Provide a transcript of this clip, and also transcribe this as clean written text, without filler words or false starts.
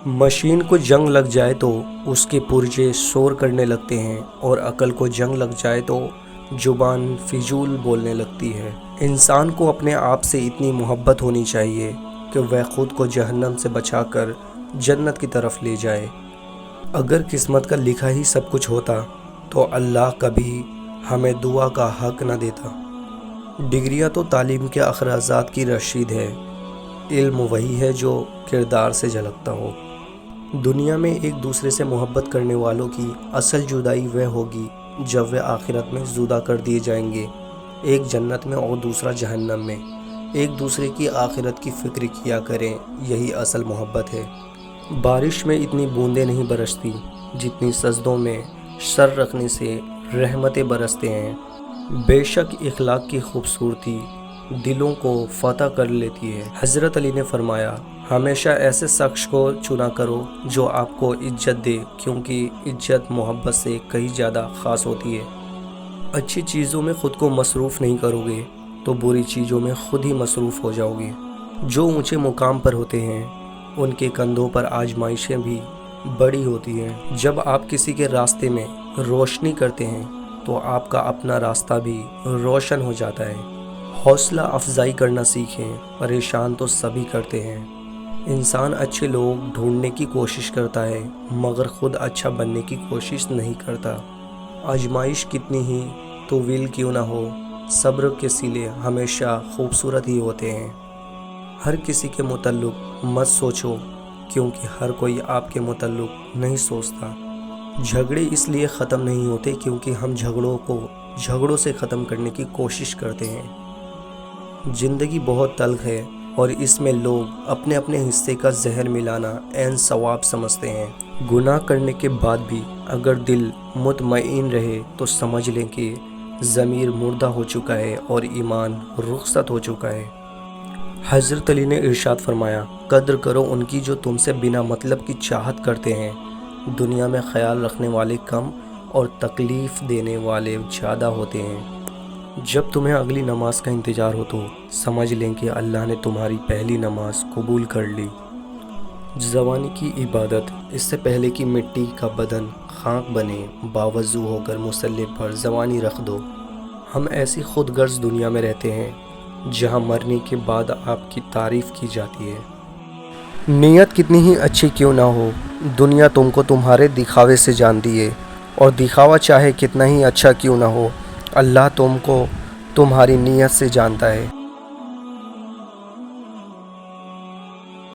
Machine کو جنگ لگ جائے تو اس کے پرزے شور کرنے لگتے ہیں، اور عقل کو جنگ لگ جائے تو زبان فضول بولنے لگتی ہے۔ انسان کو اپنے آپ سے اتنی محبت ہونی چاہیے کہ وہ خود کو جہنم سے بچا کر جنت کی طرف لے جائے۔ اگر قسمت کا لکھا ہی سب کچھ ہوتا تو اللہ کبھی ہمیں دعا کا حق نہ دیتا۔ ڈگریاں تو تعلیم کے اخراجات کی رسید ہے، علم وہی ہے جو کردار سے جھلکتا ہو۔ دنیا میں ایک دوسرے سے محبت کرنے والوں کی اصل جدائی وہ ہوگی جب وہ آخرت میں جدا کر دیے جائیں گے، ایک جنت میں اور دوسرا جہنم میں۔ ایک دوسرے کی آخرت کی فکر کیا کریں، یہی اصل محبت ہے۔ بارش میں اتنی بوندیں نہیں برستی جتنی سجدوں میں سر رکھنے سے رحمتیں برستے ہیں۔ بے شک اخلاق کی خوبصورتی دلوں کو فتح کر لیتی ہے۔ حضرت علی نے فرمایا، ہمیشہ ایسے شخص کو چنا کرو جو آپ کو عزت دے، کیونکہ عزت محبت سے کہیں زیادہ خاص ہوتی ہے۔ اچھی چیزوں میں خود کو مصروف نہیں کرو گے تو بری چیزوں میں خود ہی مصروف ہو جاؤ گے۔ جو اونچے مقام پر ہوتے ہیں ان کے کندھوں پر آزمائشیں بھی بڑی ہوتی ہیں۔ جب آپ کسی کے راستے میں روشنی کرتے ہیں تو آپ کا اپنا راستہ بھی روشن ہو جاتا ہے۔ حوصلہ افزائی کرنا سیکھیں، پریشان تو سبھی کرتے ہیں۔ انسان اچھے لوگ ڈھونڈنے کی کوشش کرتا ہے مگر خود اچھا بننے کی کوشش نہیں کرتا۔ آزمائش کتنی ہی طویل کیوں نہ ہو، صبر کے سلے ہمیشہ خوبصورت ہی ہوتے ہیں۔ ہر کسی کے متعلق مت سوچو، کیونکہ ہر کوئی آپ کے متعلق نہیں سوچتا۔ جھگڑے اس لیے ختم نہیں ہوتے کیونکہ ہم جھگڑوں کو جھگڑوں سے ختم کرنے کی کوشش کرتے ہیں۔ زندگی بہت تلخ ہے اور اس میں لوگ اپنے اپنے حصے کا زہر ملانا عین ثواب سمجھتے ہیں۔ گناہ کرنے کے بعد بھی اگر دل مطمئن رہے تو سمجھ لیں کہ ضمیر مردہ ہو چکا ہے اور ایمان رخصت ہو چکا ہے۔ حضرت علی نے ارشاد فرمایا، قدر کرو ان کی جو تم سے بنا مطلب کی چاہت کرتے ہیں۔ دنیا میں خیال رکھنے والے کم اور تکلیف دینے والے زیادہ ہوتے ہیں۔ جب تمہیں اگلی نماز کا انتظار ہو تو سمجھ لیں کہ اللہ نے تمہاری پہلی نماز قبول کر لی۔ جوانی کی عبادت اس سے پہلے کہ مٹی کا بدن خاک بنے، باوضو ہو کر مصلی پر جوانی رکھ دو۔ ہم ایسی خود غرض دنیا میں رہتے ہیں جہاں مرنے کے بعد آپ کی تعریف کی جاتی ہے۔ نیت کتنی ہی اچھی کیوں نہ ہو، دنیا تم کو تمہارے دکھاوے سے جانتی ہے، اور دکھاوا چاہے کتنا ہی اچھا کیوں نہ ہو، اللہ تم کو تمہاری نیت سے جانتا ہے۔